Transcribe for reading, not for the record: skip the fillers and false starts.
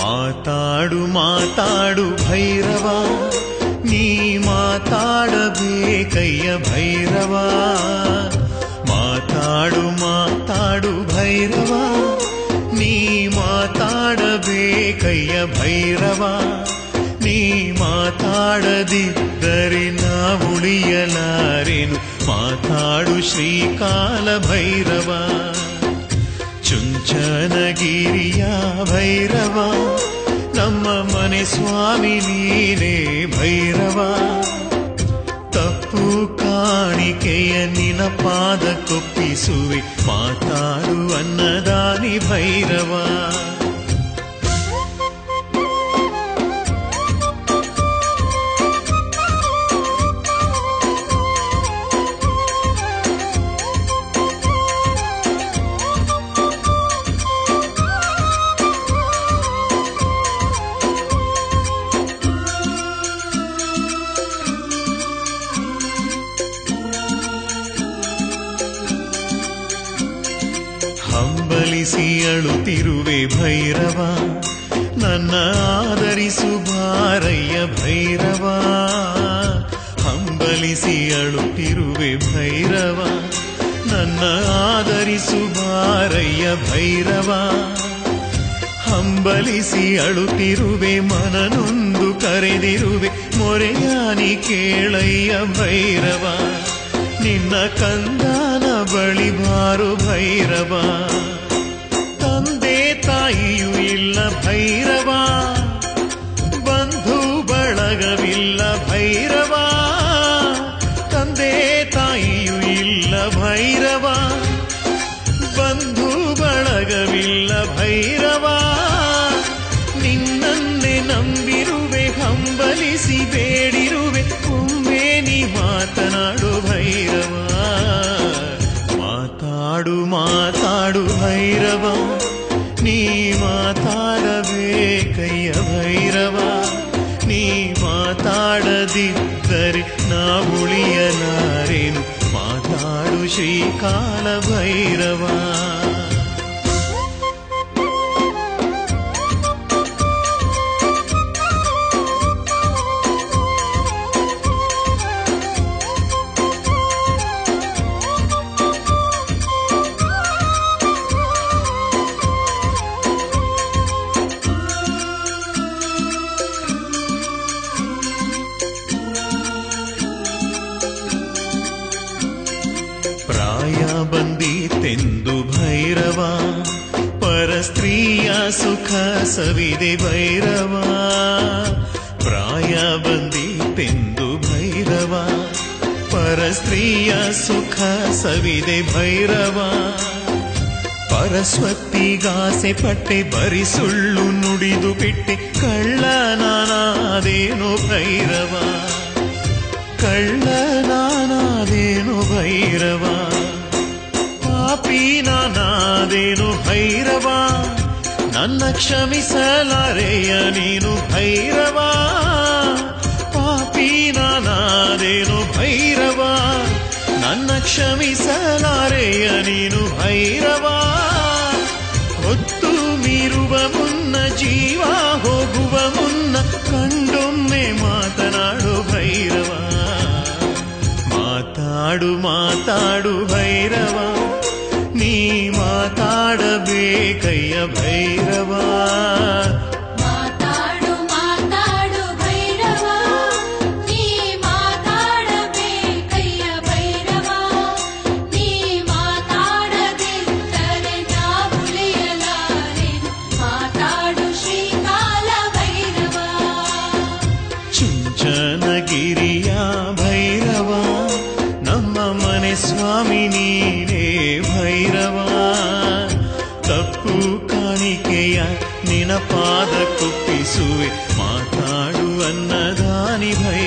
ಮಾತಾಡು ಮಾತಾಡು ಭೈರವ, ನೀ ಮಾತಾಡಬೇಕಯ್ಯ ಭೈರವ. ಮಾತಾಡು ಮಾತಾಡು ಭೈರವ, ನೀ ಮಾತಾಡಬೇಕಯ್ಯ ಭೈರವ. ನೀ ಮಾತಾಡದಿದ್ದರೆ ನಾ ಉಳಿಯಲಾರೆನು, ಮಾತಾಡು ಶ್ರೀಕಾಲ ಭೈರವ. ಚುಂಚನಗಿರಿಯ ಭೈರವ, ನಮ್ಮ ಮನೆ ಸ್ವಾಮಿ ನೀನೇ ಭೈರವ. ತಪ್ಪು ಕಾಣಿಕೆಯ ನಿನ ಪಾದಕ್ಕೊಪ್ಪಿಸುವೆ, ಮಾತಾಡು ಅನ್ನದಾನಿ ಭೈರವ. ಹಂಬಲಿಸಿ ಅಳುತ್ತಿರುವೆ ಭೈರವ, ನನ್ನ ಆದರಿಸು ಬಾರಯ್ಯ ಭೈರವ. ಹಂಬಲಿಸಿ ಅಳುತ್ತಿರುವೆ ಭೈರವ, ನನ್ನ ಆದರಿಸು ಬಾರಯ್ಯ ಭೈರವ. ಹಂಬಲಿಸಿ ಅಳುತ್ತಿರುವೆ ಮನನೊಂದು ಕರೆದಿರುವೆ, ಮೊರೆಯಾನಿ ಕೇಳಯ್ಯ ಭೈರವ. ನಿನ್ನ ಕಂದನ ಬಳಿ ಬಾರು ಭೈರವ. ತಂದೆ ತಾಯಿಯೂ ಇಲ್ಲ ಭೈರವ, ಬಂಧು ಬಳಗವಿಲ್ಲ ಭೈರವ. ತಂದೆ ತಾಯಿಯೂ ಇಲ್ಲ ಭೈರವ, ಬಂಧು ಬಳಗವಿಲ್ಲ ಭೈರವ. ನಿನ್ನನ್ನೇ ನಂಬಿರುವೆ, ಹಂಬಲಿಸಿ ಬೇಡಿರುವೆ, ಒಮ್ಮೆ ನೀ ಮಾತನಾಡು ಭೈರವ. ಮಾತಾಡು ಮಾತಾಡು ಭೈರವ, ನೀ ಮಾತಾಡಬೇಕಯ್ಯ ಭೈರವ. ನೀ ಮಾತಾಡದಿದ್ದರೆ ನಾ ಉಳಿಯಲಾರೆನು, ಮಾತಾಡು ಶ್ರೀಕಾಲ ಭೈರವ. ಪ್ರಾಯ ಬಂದೀತೆಂದು ಭೈರವ, ಪರಸ್ತ್ರೀಯ ಸುಖ ಸವಿದೆ ಭೈರವ. ಪ್ರಾಯ ಬಂದೀತೆಂದು ಭೈರವ, ಪರಸ್ತ್ರೀಯ ಸುಖ ಸವಿದೆ ಭೈರವ. ಪರಸ್ವತ್ತಿಗಾಸೆ ಪಟ್ಟೆ, ಬರಿ ಸುಳ್ಳು ನುಡಿದು ಬಿಟ್ಟೆ, ಕಳ್ಳನಾನಾದೇನು ಭೈರವ. ಕಳ್ಳನಾನಾದೇನು ಭೈರವ, ಪಾಪಿ ನಾನಾದೇನು ಭೈರವ. ನನ್ನ ಕ್ಷಮಿಸಲಾರೆಯ ನೀನು ಭೈರವ. ಪಾಪಿ ನಾನಾದೇನು ಭೈರವ, ನನ್ನ ಕ್ಷಮಿಸಲಾರೆಯ ನೀನು ಭೈರವ. ಹೊತ್ತು ಮೀರುವ ಮುನ್ನ, ಜೀವ ಹೋಗುವ ಮುನ್ನ, ಕಂಡೊಮ್ಮೆ ಮಾತನಾಡು ಭೈರವ. ಮಾತಾಡು ಮಾತಾಡು ಭೈರವ, ನೀ ಮಾತಾಡಬೇಕಯ್ಯ ಭೈರವ. ಮಾತಾಡು ಮಾತಾಡು ಭೈರವ, ನೀ ಮಾತಾಡಬೇಕಯ್ಯ ಭೈರವ. ನೀ ಮಾತಾಡದಿದ್ದರೆ ನಾ ಉಳಿಯಲಾರೆನು, ಮಾತಾಡು ಶ್ರೀಕಾಲ ಭೈರವ. ಚುಂಚ ಅಂಜನಗಿರಿಯ ಭೈರವ ನಮ್ಮ ಮನೆ ಸ್ವಾಮಿ ನೀನೇ ಭೈರವ ತಪ್ಪು ಕಾಣಿಕೆಯ ನಿನ ಪಾದ ಕುಪ್ಪಿಸುವೆ ಮಾತಾಡು ಅನ್ನದಾನಿ ಭೈರವ